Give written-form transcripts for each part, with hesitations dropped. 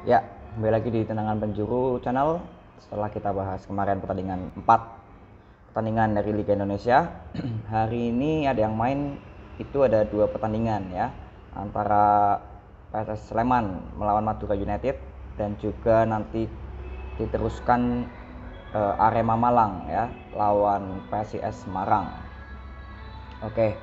Ya, kembali lagi di Tendangan Penjuru Channel. Setelah kita bahas kemarin pertandingan 4 pertandingan dari Liga Indonesia, hari ini ada yang main, itu ada 2 pertandingan ya, antara PSS Sleman melawan Madura United dan juga nanti diteruskan Arema Malang ya lawan PSIS Semarang. Oke,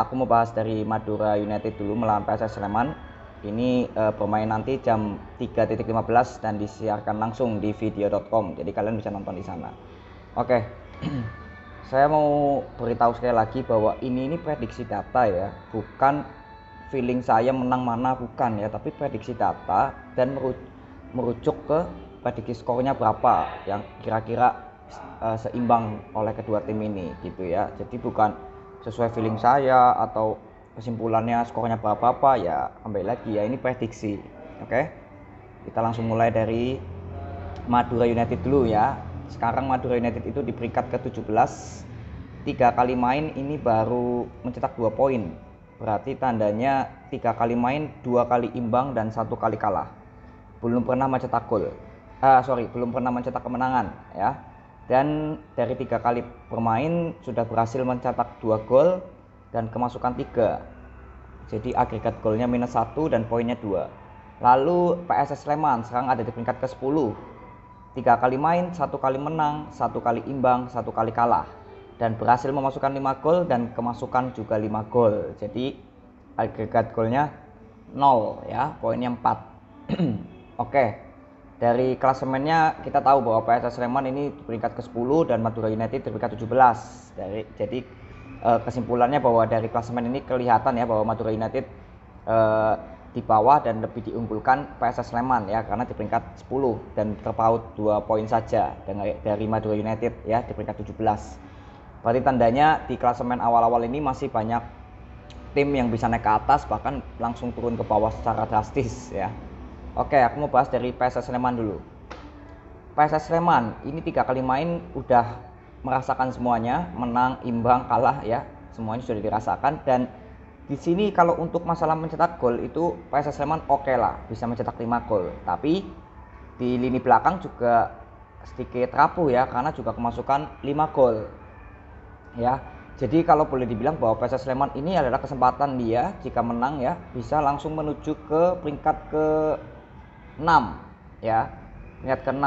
aku mau bahas dari Madura United dulu melawan PSS Sleman. Ini bermain nanti jam 3.15 dan disiarkan langsung di video.com, jadi kalian bisa nonton di sana. Oke, saya mau beritahu sekali lagi bahwa ini prediksi data ya, bukan feeling saya menang mana, bukan ya, tapi prediksi data dan merujuk ke prediksi skornya berapa yang kira-kira seimbang oleh kedua tim ini gitu ya. Jadi bukan sesuai feeling saya atau kesimpulannya skornya berapa ya, kembali lagi ya, ini prediksi. Oke, kita langsung mulai dari Madura United dulu ya. Sekarang Madura United itu di peringkat ke-17, 3 kali main ini baru mencetak 2 poin, berarti tandanya 3 kali main 2 kali imbang dan 1 kali kalah, belum pernah mencetak gol, belum pernah mencetak kemenangan ya. Dan dari 3 kali bermain sudah berhasil mencetak 2 gol dan kemasukan 3. Jadi agregat golnya -1 dan poinnya 2. Lalu PSS Sleman sekarang ada di peringkat ke-10. 3 kali main, 1 kali menang, 1 kali imbang, 1 kali kalah. Dan berhasil memasukkan 5 gol dan kemasukan juga 5 gol. Jadi agregat golnya 0 ya, poinnya 4. Oke. Dari klasemennya kita tahu bahwa PSS Sleman ini di peringkat ke-10 dan Madura United di peringkat 17. Jadi kesimpulannya bahwa dari klasemen ini kelihatan ya bahwa Madura United di bawah dan lebih diunggulkan PSS Sleman ya, karena di peringkat 10 dan terpaut 2 poin saja dari Madura United ya di peringkat 17. Berarti tandanya di klasemen awal-awal ini masih banyak tim yang bisa naik ke atas, bahkan langsung turun ke bawah secara drastis ya. Oke, aku mau bahas dari PSS Sleman dulu. PSS Sleman ini 3 kali main udah merasakan semuanya, menang, imbang, kalah ya, semuanya sudah dirasakan. Dan di sini kalau untuk masalah mencetak gol itu PSS Sleman oke lah, bisa mencetak 5 gol. Tapi di lini belakang juga sedikit rapuh ya, karena juga kemasukan 5 gol. Ya. Jadi kalau boleh dibilang bahwa PSS Sleman ini adalah kesempatan dia jika menang ya, bisa langsung menuju ke peringkat ke-6 ya. Peringkat ke-6.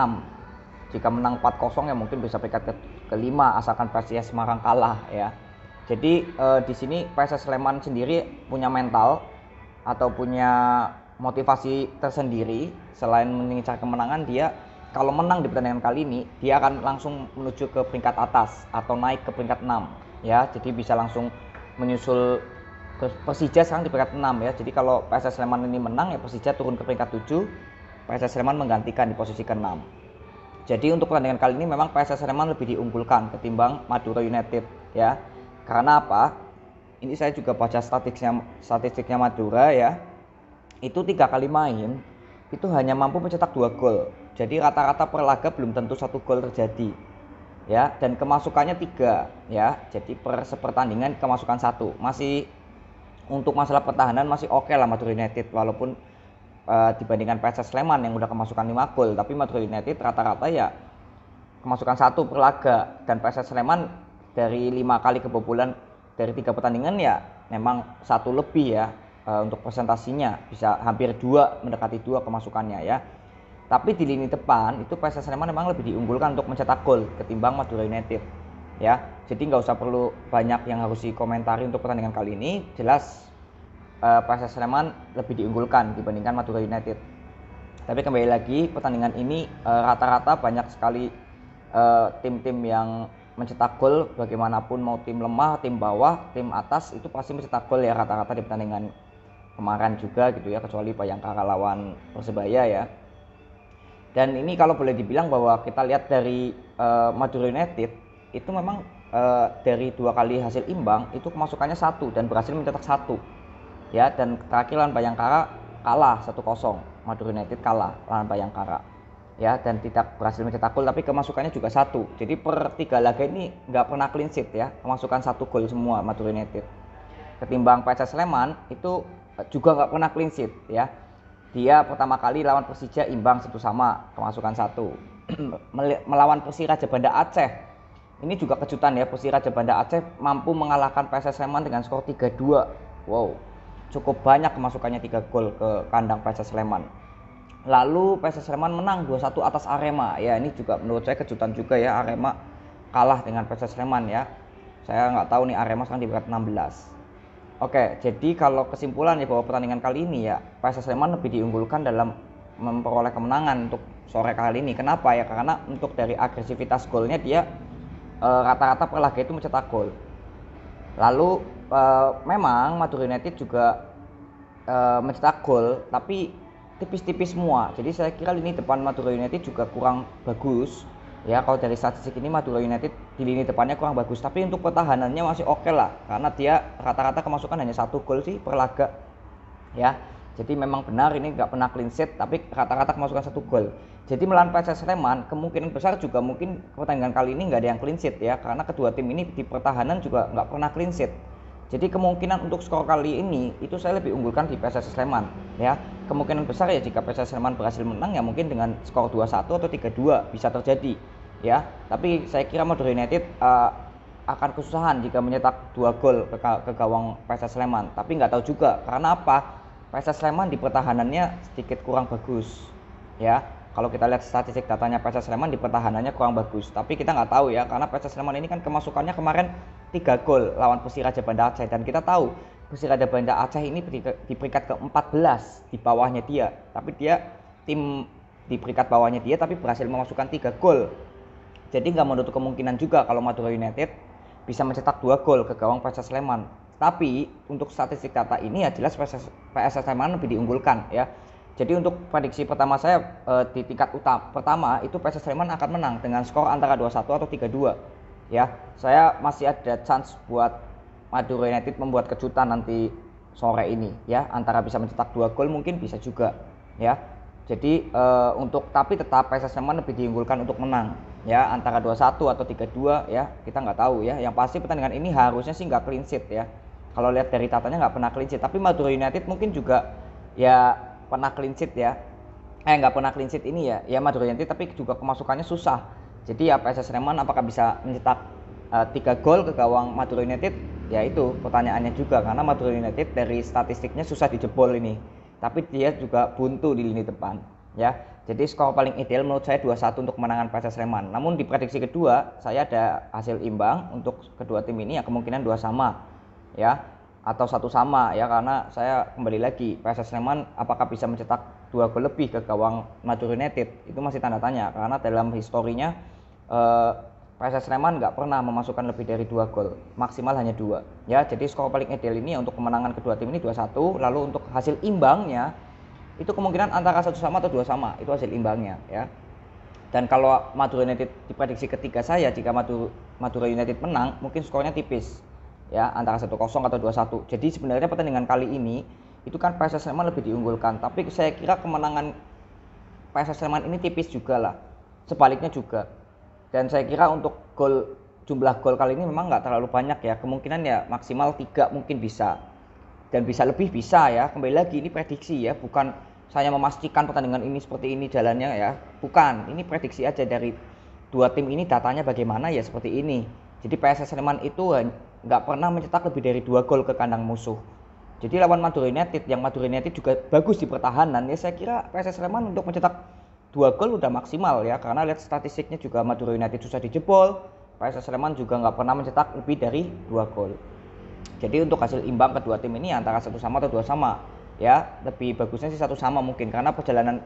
Jika menang 4-0 ya mungkin bisa peringkat ke-5 asalkan PSIS Semarang kalah ya. Jadi di sini PSS Sleman sendiri punya mental atau punya motivasi tersendiri. Selain mengincar kemenangan, dia kalau menang di pertandingan kali ini dia akan langsung menuju ke peringkat atas atau naik ke peringkat 6 ya. Jadi bisa langsung menyusul Persija sekarang di peringkat 6 ya. Jadi kalau PSS Sleman ini menang ya Persija turun ke peringkat 7, PSS Sleman menggantikan di posisi ke-6. Jadi untuk pertandingan kali ini memang PSS Sleman lebih diunggulkan ketimbang Madura United ya. Karena apa? Ini saya juga baca statistiknya Madura ya. Itu 3 kali main itu hanya mampu mencetak 2 gol. Jadi rata-rata per laga belum tentu 1 gol terjadi. Ya, dan kemasukannya 3 ya. Jadi per sepertandingan kemasukan 1. Masih untuk masalah pertahanan masih oke lah Madura United, walaupun dibandingkan PSS Sleman yang udah kemasukan 5 gol, tapi Madura United rata-rata ya kemasukan 1 per laga, dan PSS Sleman dari 5 kali kebobolan dari 3 pertandingan ya memang 1 lebih ya, untuk presentasinya bisa hampir 2, mendekati 2 kemasukannya ya. Tapi di lini depan itu PSS Sleman memang lebih diunggulkan untuk mencetak gol ketimbang Madura United ya. Jadi nggak usah perlu banyak yang harus dikomentari untuk pertandingan kali ini, jelas PSS Sleman lebih diunggulkan dibandingkan Madura United. Tapi kembali lagi pertandingan ini rata-rata banyak sekali tim-tim yang mencetak gol, bagaimanapun mau tim lemah, tim bawah, tim atas itu pasti mencetak gol ya rata-rata di pertandingan kemarin juga gitu ya, kecuali Bayangkara lawan Persebaya ya. Dan ini kalau boleh dibilang bahwa kita lihat dari Madura United itu memang dari 2 kali hasil imbang itu kemasukannya 1 dan berhasil mencetak 1 ya. Dan terakhir lawan Bayangkara kalah 1-0, Madura United kalah lawan Bayangkara ya, dan tidak berhasil mencetak gol, tapi kemasukannya juga 1. Jadi per 3 laga ini nggak pernah clean sheet ya, kemasukan 1 gol semua Madura United. Ketimbang PSS Sleman itu juga nggak pernah clean sheet ya. Dia pertama kali lawan Persija imbang 1-1, kemasukan 1. Melawan Persiraja Banda Aceh. Ini juga kejutan ya, Persiraja Banda Aceh mampu mengalahkan PSS Sleman dengan skor 3-2. Wow, cukup banyak kemasukannya 3 gol ke kandang PSS Sleman. Lalu PSS Sleman menang 2-1 atas Arema. Ya, ini juga menurut saya kejutan juga ya, Arema kalah dengan PSS Sleman ya. Saya nggak tahu nih, Arema sekarang di peringkat 16. Oke, jadi kalau kesimpulan ya bahwa pertandingan kali ini ya PSS Sleman lebih diunggulkan dalam memperoleh kemenangan untuk sore kali ini. Kenapa ya? Karena untuk dari agresivitas golnya dia rata-rata per laga itu mencetak gol. Lalu memang Madura United juga mencetak gol, tapi tipis-tipis semua. Jadi saya kira lini depan Madura United juga kurang bagus. Ya, kalau dari statistik ini Madura United di lini depannya kurang bagus, tapi untuk pertahanannya masih oke lah, karena dia rata-rata kemasukan hanya 1 gol sih per laga. Ya, jadi memang benar ini nggak pernah clean sheet, tapi rata-rata kemasukan 1 gol. Jadi melawan PSS Sleman kemungkinan besar juga mungkin pertandingan kali ini nggak ada yang clean sheet ya, karena kedua tim ini di pertahanan juga nggak pernah clean sheet. Jadi kemungkinan untuk skor kali ini itu saya lebih unggulkan di PSS Sleman ya. Kemungkinan besar ya jika PSS Sleman berhasil menang ya mungkin dengan skor 2-1 atau 3-2 bisa terjadi ya. Tapi saya kira Madura United akan kesusahan jika mencetak 2 gol ke gawang PSS Sleman. Tapi nggak tahu juga karena apa? PSS Sleman di pertahanannya sedikit kurang bagus ya. Kalau kita lihat statistik datanya PSS Sleman di pertahanannya kurang bagus, tapi kita nggak tahu ya karena PSS Sleman ini kan kemasukannya kemarin 3 gol lawan Persiraja Banda Aceh, dan kita tahu Persiraja Banda Aceh ini di peringkat ke-14 di bawahnya dia, tapi dia tim di peringkat bawahnya dia tapi berhasil memasukkan 3 gol. Jadi nggak menutup kemungkinan juga kalau Madura United bisa mencetak 2 gol ke gawang PSS Sleman. Tapi untuk statistik data ini ya jelas PSS Sleman lebih diunggulkan ya. Jadi untuk prediksi pertama saya di tingkat pertama itu PSS Sleman akan menang dengan skor antara 2-1 atau 3-2. Ya, saya masih ada chance buat Madura United membuat kejutan nanti sore ini ya, antara bisa mencetak 2 gol mungkin bisa juga ya. Jadi tapi tetap PSS Sleman lebih diunggulkan untuk menang ya, antara 2-1 atau 3-2 ya, kita nggak tahu ya. Yang pasti pertandingan ini harusnya sih nggak clean sheet ya. Kalau lihat dari tatanya nggak pernah clean sheet, tapi Madura United mungkin juga ya pernah clean sheet ya. Nggak pernah clean sheet ini ya Madura United, tapi juga kemasukannya susah. Jadi ya PSS Sleman apakah bisa mencetak 3 gol ke gawang Madura United? Ya itu pertanyaannya juga, karena Madura United dari statistiknya susah dijebol ini. Tapi dia juga buntu di lini depan ya. Jadi skor paling ideal menurut saya 2-1 untuk kemenangan PSS Sleman. Namun di prediksi kedua saya ada hasil imbang untuk kedua tim ini ya, kemungkinan 2 sama ya, atau 1 sama ya, karena saya kembali lagi PSS Sleman apakah bisa mencetak 2 gol lebih ke gawang Madura United itu masih tanda tanya, karena dalam historinya PSS Sleman nggak pernah memasukkan lebih dari 2 gol, maksimal hanya 2 ya. Jadi skor paling ideal ini untuk kemenangan kedua tim ini 2-1. Lalu untuk hasil imbangnya itu kemungkinan antara 1 sama atau 2 sama, itu hasil imbangnya ya. Dan kalau Madura United diprediksi ketiga saya, jika Madura United menang mungkin skornya tipis ya, antara 1-0 atau 2-1. Jadi sebenarnya pertandingan kali ini itu kan PSS Sleman lebih diunggulkan, tapi saya kira kemenangan PSS Sleman ini tipis juga lah, sebaliknya juga. Dan saya kira untuk jumlah gol kali ini memang nggak terlalu banyak ya, kemungkinan ya maksimal 3 mungkin bisa, dan bisa lebih bisa ya. Kembali lagi ini prediksi ya, bukan saya memastikan pertandingan ini seperti ini jalannya ya, bukan, ini prediksi aja dari dua tim ini datanya bagaimana ya seperti ini. Jadi PSS Sleman itu nggak pernah mencetak lebih dari 2 gol ke kandang musuh. Jadi lawan Madura United, yang Madura United juga bagus di pertahanan ya, saya kira PSS Sleman untuk mencetak 2 gol udah maksimal ya, karena lihat statistiknya juga Madura United susah dijebol, PSS Sleman juga nggak pernah mencetak lebih dari 2 gol. Jadi untuk hasil imbang kedua tim ini antara 1 sama atau 2 sama ya, lebih bagusnya sih 1 sama mungkin, karena perjalanan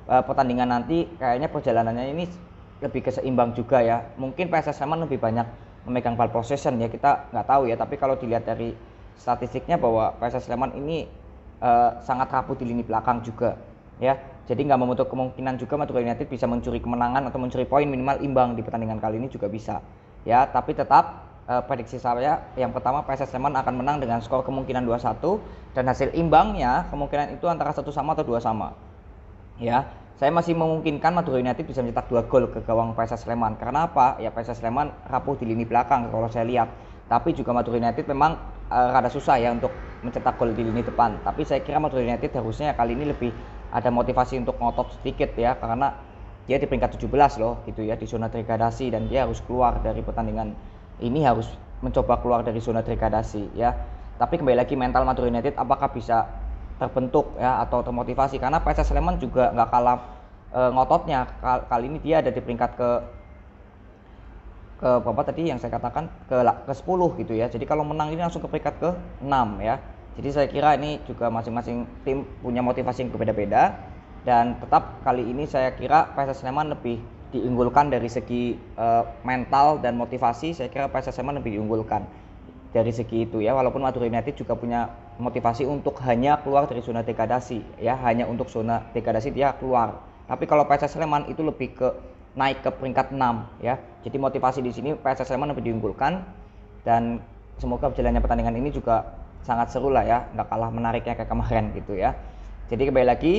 pertandingan nanti kayaknya perjalanannya ini lebih keseimbang juga ya. Mungkin PSS Sleman lebih banyak memegang ball possession ya, kita nggak tahu ya, tapi kalau dilihat dari statistiknya bahwa PSS Sleman ini sangat rapuh di lini belakang juga ya. Jadi nggak menutup kemungkinan juga Madura United bisa mencuri kemenangan atau mencuri poin minimal imbang di pertandingan kali ini juga bisa ya. Tapi tetap prediksi saya yang pertama PSS Sleman akan menang dengan skor kemungkinan 2-1, dan hasil imbangnya kemungkinan itu antara 1 sama atau 2 sama ya. Saya masih memungkinkan Madura United bisa mencetak 2 gol ke gawang PSS Sleman. Karena apa? Ya PSS Sleman rapuh di lini belakang kalau saya lihat. Tapi juga Madura United memang rada susah ya untuk mencetak gol di lini depan. Tapi saya kira Madura United harusnya kali ini lebih ada motivasi untuk ngotot sedikit ya, karena dia di peringkat 17 loh gitu ya, di zona degradasi, dan dia harus keluar dari pertandingan ini, harus mencoba keluar dari zona degradasi ya. Tapi kembali lagi mental Madura United apakah bisa terbentuk ya atau termotivasi, karena PSS Sleman juga nggak kalah ngototnya. Kali ini dia ada di peringkat ke berapa tadi yang saya katakan, ke 10 gitu ya. Jadi kalau menang ini langsung ke peringkat ke 6 ya. Jadi saya kira ini juga masing-masing tim punya motivasi yang berbeda-beda, dan tetap kali ini saya kira PSS Sleman lebih diunggulkan dari segi mental dan motivasi. Saya kira PSS Sleman lebih diunggulkan dari segi itu ya, walaupun Madura United juga punya motivasi untuk hanya keluar dari zona degradasi ya, hanya untuk zona degradasi dia keluar. Tapi kalau PSS Sleman itu lebih ke naik ke peringkat 6 ya. Jadi motivasi di sini PSS Sleman lebih diunggulkan, dan semoga berjalannya pertandingan ini juga sangat seru lah ya, nggak kalah menariknya kayak kemarin gitu ya. Jadi kembali lagi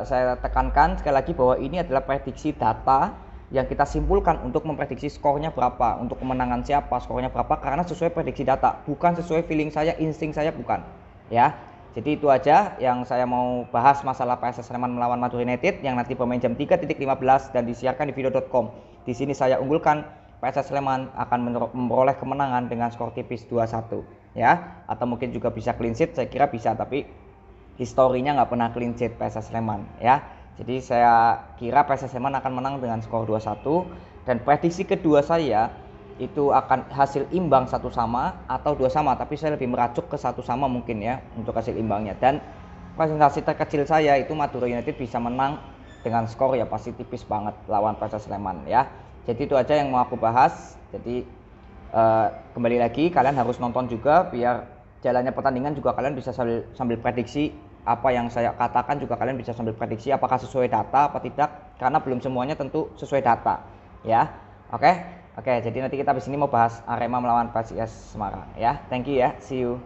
saya tekankan sekali lagi bahwa ini adalah prediksi data yang kita simpulkan untuk memprediksi skornya berapa, untuk kemenangan siapa, skornya berapa, karena sesuai prediksi data, bukan sesuai feeling saya, insting saya, bukan ya. Jadi itu aja yang saya mau bahas masalah PSS Sleman melawan Madura United yang nanti bermain jam 3.15 dan disiarkan di video.com. Di sini saya unggulkan PSS Sleman akan memperoleh kemenangan dengan skor tipis 2-1 ya, atau mungkin juga bisa clean sheet. Saya kira bisa, tapi historinya nggak pernah clean sheet PSS Sleman ya. Jadi saya kira PSS Sleman akan menang dengan skor 2-1, dan prediksi kedua saya itu akan hasil imbang 1-1 atau 2-2, tapi saya lebih merajuk ke 1-1 mungkin ya untuk hasil imbangnya. Dan presentasi terkecil saya itu Madura United bisa menang dengan skor ya pasti tipis banget lawan PSS Sleman ya. Jadi itu aja yang mau aku bahas. Jadi kembali lagi kalian harus nonton juga biar jalannya pertandingan juga kalian bisa sambil prediksi apa yang saya katakan, juga kalian bisa sambil prediksi apakah sesuai data apa tidak, karena belum semuanya tentu sesuai data ya. Oke, jadi nanti kita di sini mau bahas Arema melawan PSIS Semarang ya. Thank you ya, see you.